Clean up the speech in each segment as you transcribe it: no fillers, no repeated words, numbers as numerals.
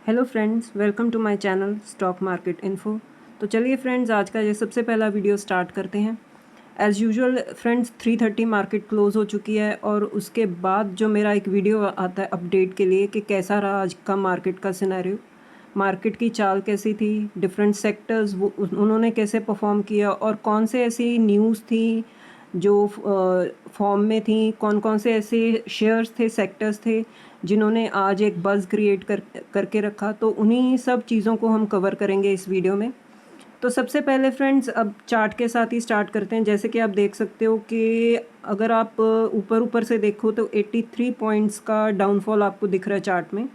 Hello friends, welcome to my channel stock market info. तो चलिए friends, आज का ये सबसे पहला वीडियो स्टार्ट करते हैं। As usual friends, 3:30 market close हो चुकी है और उसके बाद जो मेरा एक वीडियो आता है अपडेट के लिए कि कैसा रहा आज का मार्केट का सिनेरियो, मार्केट की चाल कैसी थी, डिफरेंट सेक्टर्स वो उन्होंने कैसे परफॉर्म किया और कौन से ऐसी न्यूज़ थी जो फॉर्म में थी, कौन कौन से ऐसे शेयर्स थे, सेक्टर्स थे जिन्होंने आज एक बज़ क्रिएट करके रखा। तो उन्हीं सब चीज़ों को हम कवर करेंगे इस वीडियो में। तो सबसे पहले फ्रेंड्स, अब चार्ट के साथ ही स्टार्ट करते हैं। जैसे कि आप देख सकते हो कि अगर आप ऊपर ऊपर से देखो तो 83 पॉइंट्स का डाउनफॉल आपको दिख रहा है चार्ट में।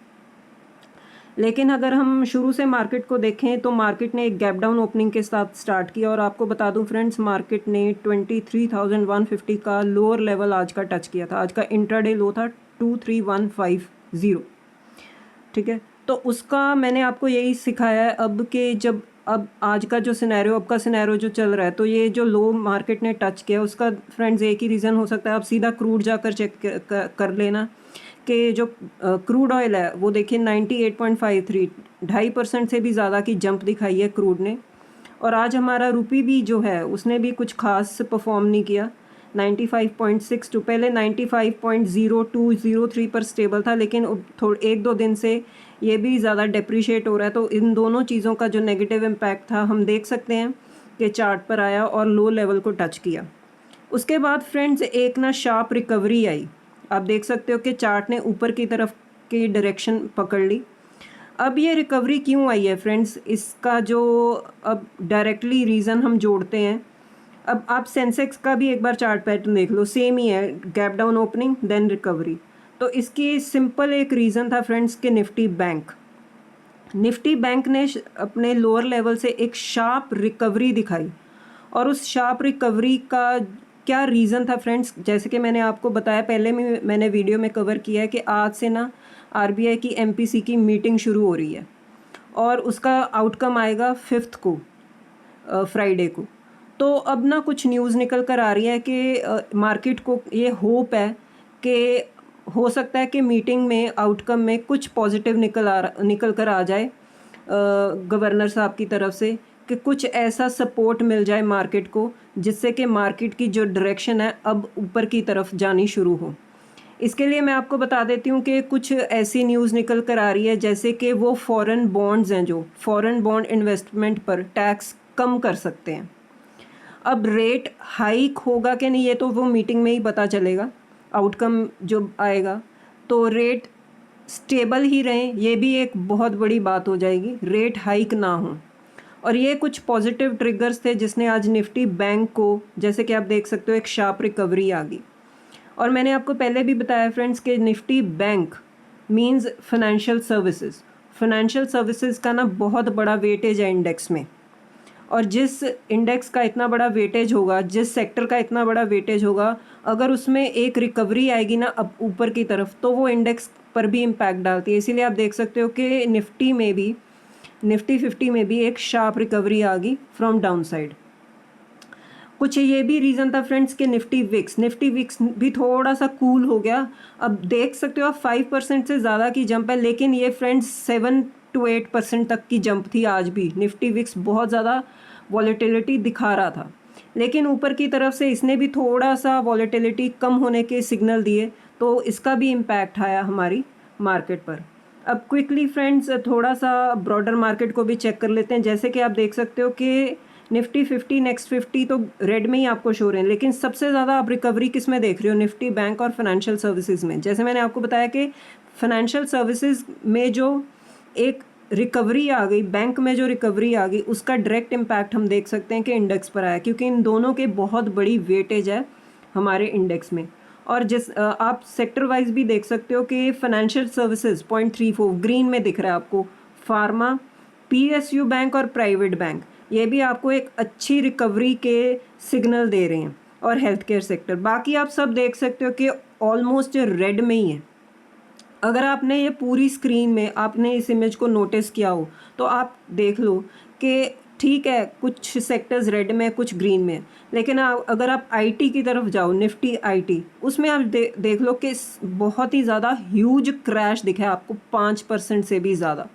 लेकिन अगर हम शुरू से मार्केट को देखें तो मार्केट ने एक गैप डाउन ओपनिंग के साथ स्टार्ट किया और आपको बता दूं फ्रेंड्स, मार्केट ने 23,150 का लोअर लेवल आज का टच किया था। आज का इंट्राडे लो था 23,150। ठीक है, तो उसका मैंने आपको यही सिखाया है अब कि जब अब आज का जो सिनेरियो, अब का सिनेरियो जो चल रहा है, तो ये जो लो मार्केट ने टच किया उसका फ्रेंड्स एक ही रीज़न हो सकता है। आप सीधा क्रूड जाकर चेक कर लेना कि जो क्रूड ऑयल है वो देखिए 98.53, 2.5% से भी ज़्यादा की जंप दिखाई है क्रूड ने। और आज हमारा रुपी भी जो है उसने भी कुछ खास परफॉर्म नहीं किया। 95.62 पहले 95.0203 पर स्टेबल था, लेकिन थोड़े एक दो दिन से ये भी ज़्यादा डेप्रिशिएट हो रहा है। तो इन दोनों चीज़ों का जो नेगेटिव इम्पैक्ट था हम देख सकते हैं कि चार्ट पर आया और लो लेवल को टच किया। उसके बाद फ्रेंड्स एक ना शार्प रिकवरी आई। आप देख सकते हो कि चार्ट ने ऊपर की तरफ की डायरेक्शन पकड़ ली। अब ये रिकवरी क्यों आई है फ्रेंड्स, इसका जो अब डायरेक्टली रीज़न हम जोड़ते हैं। अब आप सेंसेक्स का भी एक बार चार्ट पैटर्न देख लो, सेम ही है, gap down opening then recovery. तो इसकी सिंपल एक रीज़न था फ्रेंड्स कि निफ्टी बैंक ने अपने लोअर लेवल से एक शार्प रिकवरी दिखाई। और उस शार्प रिकवरी का क्या रीज़न था फ्रेंड्स, जैसे कि मैंने आपको बताया पहले में, मैंने वीडियो में कवर किया है कि आज से ना आरबीआई की एमपीसी की मीटिंग शुरू हो रही है और उसका आउटकम आएगा 5th को, फ्राइडे को। तो अब ना कुछ न्यूज़ निकल कर आ रही है कि मार्केट को ये होप है कि हो सकता है कि मीटिंग में आउटकम में कुछ पॉजिटिव निकल कर आ जाए गवर्नर साहब की तरफ से, कि कुछ ऐसा सपोर्ट मिल जाए मार्केट को जिससे कि मार्केट की जो डायरेक्शन है अब ऊपर की तरफ जानी शुरू हो। इसके लिए मैं आपको बता देती हूँ कि कुछ ऐसी न्यूज़ निकल कर आ रही है जैसे कि वो फॉरेन बॉन्ड्स हैं जो फॉरेन बॉन्ड इन्वेस्टमेंट पर टैक्स कम कर सकते हैं। अब रेट हाइक होगा कि नहीं ये तो वो मीटिंग में ही पता चलेगा, आउटकम जो आएगा। तो रेट स्टेबल ही रहें, ये भी एक बहुत बड़ी बात हो जाएगी, रेट हाइक ना हो। और ये कुछ पॉजिटिव ट्रिगर्स थे जिसने आज निफ्टी बैंक को, जैसे कि आप देख सकते हो, एक शार्प रिकवरी आ गई। और मैंने आपको पहले भी बताया फ्रेंड्स कि Nifty bank means financial services का ना बहुत बड़ा वेटेज है इंडेक्स में। और जिस इंडेक्स का इतना बड़ा वेटेज होगा, जिस सेक्टर का इतना बड़ा वेटेज होगा, अगर उसमें एक रिकवरी आएगी ना अब ऊपर की तरफ, तो वो इंडेक्स पर भी इम्पैक्ट डालती है। इसीलिए आप देख सकते हो कि निफ्टी 50 में भी एक शार्प रिकवरी आ गई फ्रॉम डाउन साइड। कुछ ये भी रीज़न था फ्रेंड्स कि निफ्टी विक्स भी थोड़ा सा कूल हो गया। अब देख सकते हो आप 5% से ज़्यादा की जंप है, लेकिन ये फ्रेंड्स 7 to 8% तक की जंप थी। आज भी निफ्टी विक्स बहुत ज़्यादा वॉलेटिलिटी दिखा रहा था, लेकिन ऊपर की तरफ से इसने भी थोड़ा सा वॉलेटिलिटी कम होने के सिग्नल दिए, तो इसका भी इम्पैक्ट आया हमारी मार्केट पर। अब क्विकली फ्रेंड्स थोड़ा सा ब्रॉडर मार्केट को भी चेक कर लेते हैं। जैसे कि आप देख सकते हो कि निफ्टी 50, नेक्स्ट 50 तो रेड में ही आपको शो रहे हैं, लेकिन सबसे ज़्यादा आप रिकवरी किस में देख रहे हो, निफ्टी बैंक और फाइनेंशियल सर्विसेज में। जैसे मैंने आपको बताया कि फाइनेंशियल सर्विसेज में जो एक रिकवरी आ गई, बैंक में जो रिकवरी आ गई, उसका डायरेक्ट इम्पैक्ट हम देख सकते हैं कि इंडेक्स पर आया, क्योंकि इन दोनों के बहुत बड़ी वेटेज है हमारे इंडेक्स में। और आप सेक्टर वाइज भी देख सकते हो कि फाइनेंशियल सर्विसेज 0.34 ग्रीन में दिख रहा है आपको, फार्मा, पीएसयू बैंक और प्राइवेट बैंक, ये भी आपको एक अच्छी रिकवरी के सिग्नल दे रहे हैं। और हेल्थ केयर सेक्टर, बाकी आप सब देख सकते हो कि ऑलमोस्ट रेड में ही है। अगर आपने ये पूरी स्क्रीन में आपने इस इमेज को नोटिस किया हो तो आप देख लो कि ठीक है, कुछ सेक्टर्स रेड में, कुछ ग्रीन में, लेकिन अगर आप आईटी की तरफ जाओ, निफ्टी आईटी, उसमें आप देख लो कि बहुत ही ज़्यादा ह्यूज क्रैश दिखा है आपको, 5% से भी ज़्यादा।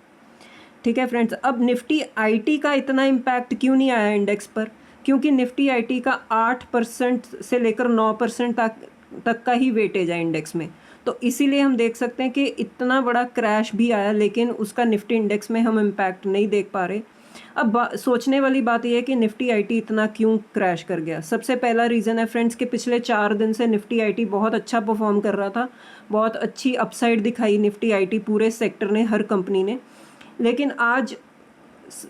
ठीक है फ्रेंड्स। अब निफ्टी आईटी का इतना इम्पैक्ट क्यों नहीं आया इंडेक्स पर? क्योंकि निफ्टी आईटी का 8% से लेकर 9% तक का ही वेटेज है इंडेक्स में, तो इसीलिए हम देख सकते हैं कि इतना बड़ा क्रैश भी आया लेकिन उसका निफ्टी इंडेक्स में हम इम्पैक्ट नहीं देख पा रहे। अब सोचने वाली बात यह है कि निफ्टी आईटी इतना क्यों क्रैश कर गया। सबसे पहला रीज़न है फ्रेंड्स कि पिछले 4 दिन से निफ्टी आईटी बहुत अच्छा परफॉर्म कर रहा था, बहुत अच्छी अपसाइड दिखाई निफ्टी आईटी पूरे सेक्टर ने, हर कंपनी ने। लेकिन आज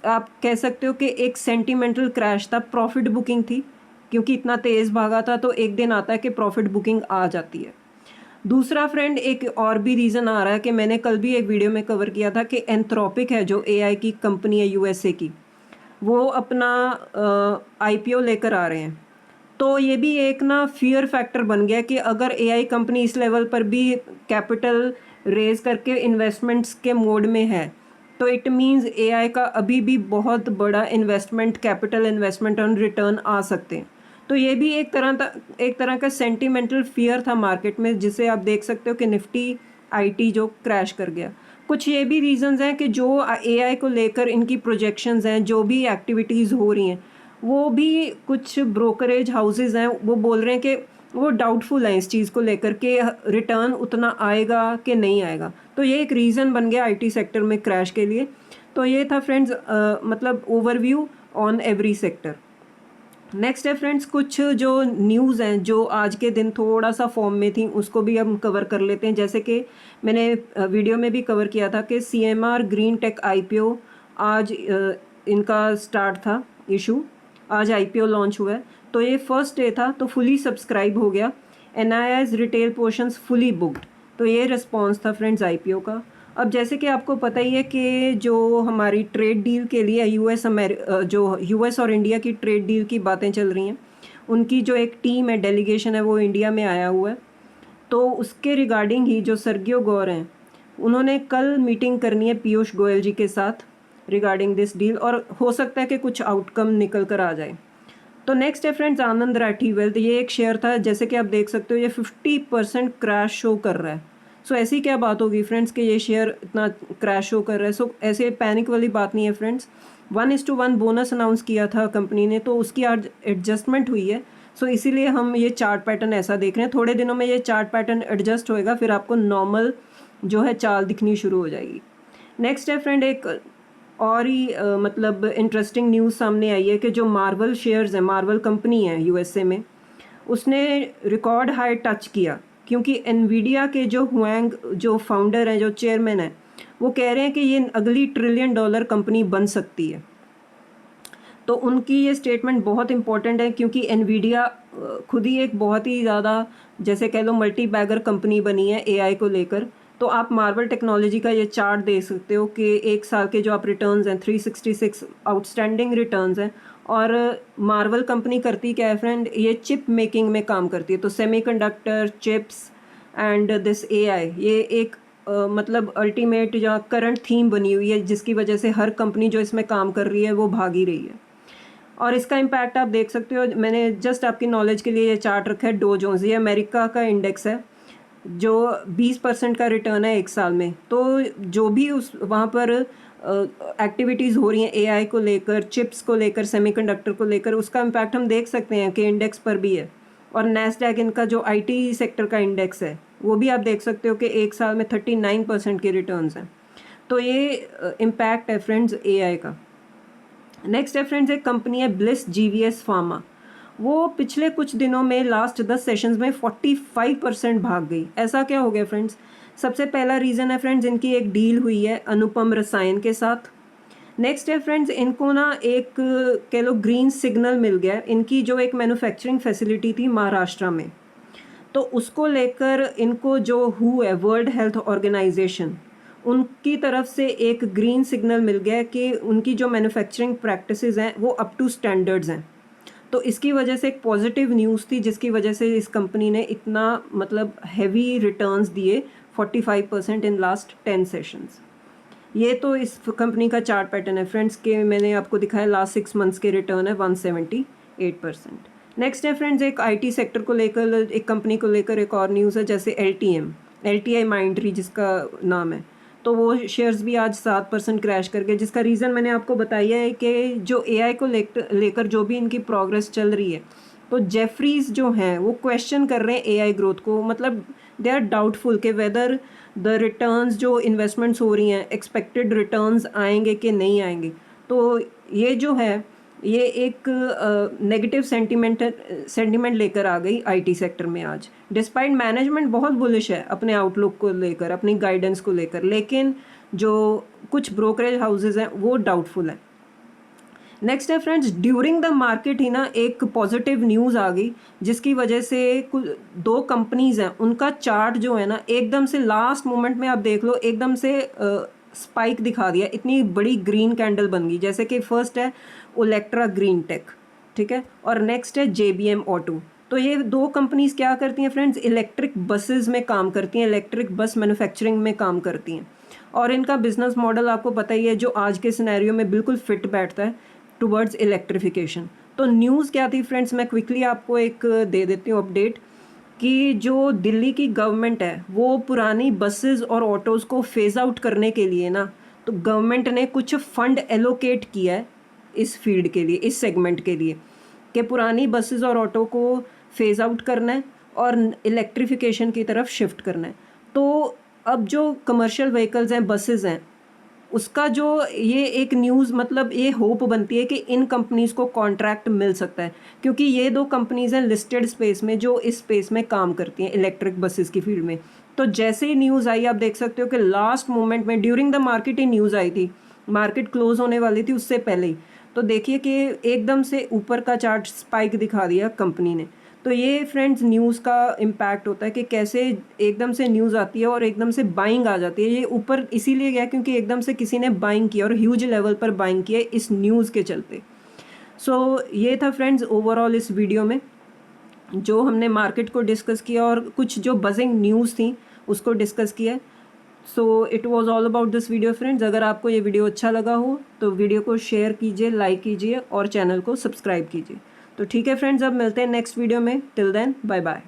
आप कह सकते हो कि एक सेंटिमेंटल क्रैश था, प्रॉफिट बुकिंग थी, क्योंकि इतना तेज़ भागा था तो एक दिन आता है कि प्रॉफिट बुकिंग आ जाती है। दूसरा फ्रेंड एक और भी रीज़न आ रहा है कि मैंने कल भी एक वीडियो में कवर किया था कि एंथ्रोपिक है जो एआई की कंपनी है यूएसए की, वो अपना आईपीओ लेकर आ रहे हैं। तो ये भी एक ना फियर फैक्टर बन गया कि अगर एआई कंपनी इस लेवल पर भी कैपिटल रेज करके इन्वेस्टमेंट्स के मोड में है तो इट मीन्स एआई का अभी भी बहुत बड़ा investment, capital investment on return आ सकते हैं। तो ये भी एक तरह का सेंटिमेंटल फियर था मार्केट में, जिसे आप देख सकते हो कि निफ्टी आईटी जो क्रैश कर गया। कुछ ये भी रीजंस हैं कि जो एआई को लेकर इनकी प्रोजेक्शंस हैं, जो भी एक्टिविटीज़ हो रही हैं, वो भी कुछ ब्रोकरेज हाउसेस हैं वो बोल रहे हैं कि वो डाउटफुल हैं इस चीज़ को लेकर के रिटर्न उतना आएगा कि नहीं आएगा। तो ये एक रीज़न बन गया आईटी सेक्टर में क्रैश के लिए। तो ये था फ्रेंड्स मतलब overview on every sector. Next है फ्रेंड्स कुछ जो न्यूज़ हैं जो आज के दिन थोड़ा सा फॉर्म में थी, उसको भी हम कवर कर लेते हैं। जैसे कि मैंने वीडियो में भी कवर किया था कि सीएमआर ग्रीन टेक आईपीओ आज इनका स्टार्ट था इशू, आज आईपीओ लॉन्च हुआ है। तो ये फर्स्ट डे था तो फुली सब्सक्राइब हो गया। एनआईआईज रिटेल पोर्शंस फुली बुक्ड। तो ये रिस्पॉन्स था फ्रेंड्स आईपीओ का। अब जैसे कि आपको पता ही है कि जो हमारी ट्रेड डील के लिए यूएस और इंडिया की ट्रेड डील की बातें चल रही हैं, उनकी जो एक टीम है, डेलीगेशन है, वो इंडिया में आया हुआ है। तो उसके रिगार्डिंग ही जो सर्गियो गौर हैं, उन्होंने कल मीटिंग करनी है पीयूष गोयल जी के साथ रिगार्डिंग दिस डील, और हो सकता है कि कुछ आउटकम निकल कर आ जाए। तो नेक्स्ट है फ्रेंड्स आनंद राठी वेल्थ। ये एक शेयर था, जैसे कि आप देख सकते हो ये 50% क्रैश शो कर रहा है। सो ऐसी क्या बात होगी फ्रेंड्स कि ये शेयर इतना क्रैश शो कर रहा है? सो ऐसे पैनिक वाली बात नहीं है फ्रेंड्स। 1:1 बोनस अनाउंस किया था कंपनी ने, तो उसकी आज एडजस्टमेंट हुई है। सो इसीलिए हम ये चार्ट पैटर्न ऐसा देख रहे हैं। थोड़े दिनों में ये चार्ट पैटर्न एडजस्ट होएगा, फिर आपको नॉर्मल जो है चाल दिखनी शुरू हो जाएगी। नेक्स्ट है फ्रेंड एक और ही मतलब इंटरेस्टिंग न्यूज़ सामने आई है कि जो मार्वल शेयर्स हैं, मार्वल कंपनी है यूएसए में, उसने रिकॉर्ड हाई टच किया, क्योंकि एनवीडिया के जो हुएंग जो फाउंडर हैं, जो चेयरमैन हैं, वो कह रहे हैं कि ये अगली $1 ट्रिलियन कंपनी बन सकती है। तो उनकी ये स्टेटमेंट बहुत इंपॉर्टेंट है, क्योंकि एनवीडिया खुद ही एक बहुत ही ज़्यादा जैसे कह लो मल्टी बैगर कंपनी बनी है एआई को लेकर। तो आप मार्वल टेक्नोलॉजी का ये चार्ट देख सकते हो कि एक साल के जो आप रिटर्न्स हैं 366 आउटस्टैंडिंग रिटर्न्स हैं। और मार्वल कंपनी करती क्या है फ्रेंड, ये चिप मेकिंग में काम करती है। तो semiconductor, chips and this AI, ये एक मतलब अल्टीमेट जो करंट थीम बनी हुई है, जिसकी वजह से हर कंपनी जो इसमें काम कर रही है वो भागी रही है। और इसका इम्पैक्ट आप देख सकते हो। मैंने जस्ट आपकी नॉलेज के लिए ये चार्ट रखा है डो जोन्स, ये अमेरिका का इंडेक्स है जो 20% का रिटर्न है एक साल में। तो जो भी उस वहाँ पर एक्टिविटीज़ हो रही हैं एआई को लेकर, चिप्स को लेकर, सेमीकंडक्टर को लेकर, उसका इम्पैक्ट हम देख सकते हैं कि इंडेक्स पर भी है। और नैस्डैक इनका जो आईटी सेक्टर का इंडेक्स है, वो भी आप देख सकते हो कि एक साल में 39% के रिटर्न्स हैं। तो ये इम्पैक्ट है फ्रेंड्स एआई का। नेक्स्ट है फ्रेंड्स एक कंपनी है ब्लिस जीवीएस फार्मा। वो पिछले कुछ दिनों में लास्ट 10 सेशंस में 45% भाग गई। ऐसा क्या हो गया फ्रेंड्स? सबसे पहला रीज़न है फ्रेंड्स इनकी एक डील हुई है अनुपम रसायन के साथ। नेक्स्ट है फ्रेंड्स इनको ना एक कह लो ग्रीन सिग्नल मिल गया। इनकी जो एक मैन्युफैक्चरिंग फैसिलिटी थी महाराष्ट्र में, तो उसको लेकर इनको जो हु है वर्ल्ड हेल्थ ऑर्गेनाइजेशन, उनकी तरफ से एक ग्रीन सिग्नल मिल गया कि उनकी जो मैन्युफैक्चरिंग प्रैक्टिसेस हैं वो अप टू स्टैंडर्ड्स हैं। तो इसकी वजह से एक पॉजिटिव न्यूज़ थी, जिसकी वजह से इस कंपनी ने इतना मतलब हैवी रिटर्न्स दिए 45% इन लास्ट 10 सेशंस। ये तो इस कंपनी का चार्ट पैटर्न है फ्रेंड्स के मैंने आपको दिखाया। लास्ट 6 मंथ्स के रिटर्न है 178%। नेक्स्ट है फ्रेंड्स एक आईटी सेक्टर को लेकर, एक कंपनी को लेकर एक और न्यूज़ है, जैसे LTI माइंडट्री जिसका नाम है। तो वो शेयर्स भी आज 7% क्रैश कर गए, जिसका रीज़न मैंने आपको बताया है कि जो AI को लेकर जो भी इनकी प्रोग्रेस चल रही है, तो जेफरीज जो हैं वो क्वेश्चन कर रहे हैं AI ग्रोथ को, मतलब दे आर डाउटफुल कि वेदर द रिटर्न्स जो इन्वेस्टमेंट्स हो रही हैं एक्सपेक्टेड रिटर्न्स आएंगे कि नहीं आएंगे। तो ये जो है ये एक नेगेटिव सेंटिमेंट लेकर आ गई IT सेक्टर में आज। डिस्पाइट मैनेजमेंट बहुत बुलिश है अपने आउटलुक को लेकर, अपनी गाइडेंस को लेकर, लेकिन जो कुछ ब्रोकरेज हाउसेज हैं वो डाउटफुल हैं। नेक्स्ट है फ्रेंड्स, ड्यूरिंग द मार्केट ही ना एक पॉजिटिव न्यूज़ आ गई, जिसकी वजह से कुछ 2 कंपनीज़ हैं उनका चार्ट जो है ना एकदम से लास्ट मोमेंट में आप देख लो एकदम से स्पाइक दिखा दिया, इतनी बड़ी ग्रीन कैंडल बन गई। जैसे कि फर्स्ट है ओलेक्ट्रा ग्रीन टेक, ठीक है, और नेक्स्ट है JBM ऑटो। तो ये 2 कंपनीज क्या करती हैं फ्रेंड्स, इलेक्ट्रिक बसेस में काम करती हैं, इलेक्ट्रिक बस मैन्युफैक्चरिंग में काम करती हैं, और इनका बिजनेस मॉडल आपको पता ही है जो आज के सिनेरियो में बिल्कुल फिट बैठता है टुवर्ड्स इलेक्ट्रिफिकेशन। तो न्यूज़ क्या थी फ्रेंड्स, मैं क्विकली आपको एक दे देती हूँ अपडेट कि जो दिल्ली की गवर्नमेंट है वो पुरानी बसेस और ऑटोज़ को फेज़ आउट करने के लिए ना, तो गवर्नमेंट ने कुछ फंड एलोकेट किया है इस फील्ड के लिए, इस सेगमेंट के लिए, कि पुरानी बसेस और ऑटो को फेज़ आउट करना है और इलेक्ट्रिफिकेशन की तरफ शिफ्ट करना है। तो अब जो कमर्शियल व्हीकल्स हैं, बसेस हैं, उसका जो ये एक न्यूज़ मतलब ये होप बनती है कि इन कंपनीज़ को कॉन्ट्रैक्ट मिल सकता है, क्योंकि ये 2 कंपनीज़ हैं लिस्टेड स्पेस में जो इस स्पेस में काम करती हैं इलेक्ट्रिक बसेस की फील्ड में। तो जैसे ही न्यूज़ आई आप देख सकते हो कि लास्ट मोमेंट में ड्यूरिंग द मार्केट ही न्यूज़ आई थी, मार्केट क्लोज होने वाली थी उससे पहले ही। तो देखिए कि एकदम से ऊपर का चार्ट स्पाइक दिखा दिया कंपनी ने। तो ये फ्रेंड्स न्यूज़ का इम्पैक्ट होता है कि कैसे एकदम से न्यूज़ आती है और एकदम से बाइंग आ जाती है। ये ऊपर इसीलिए गया क्योंकि एकदम से किसी ने बाइंग किया और ह्यूज लेवल पर बाइंग किया इस न्यूज़ के चलते। सो ये था फ्रेंड्स ओवरऑल इस वीडियो में जो हमने मार्केट को डिस्कस किया और कुछ जो बजिंग न्यूज़ थी उसको डिस्कस किया। So it was all about this video friends. अगर आपको ये वीडियो अच्छा लगा हो तो वीडियो को शेयर कीजिए, लाइक कीजिए और चैनल को सब्सक्राइब कीजिए। तो ठीक है फ्रेंड्स, अब मिलते हैं नेक्स्ट वीडियो में। Till then bye bye.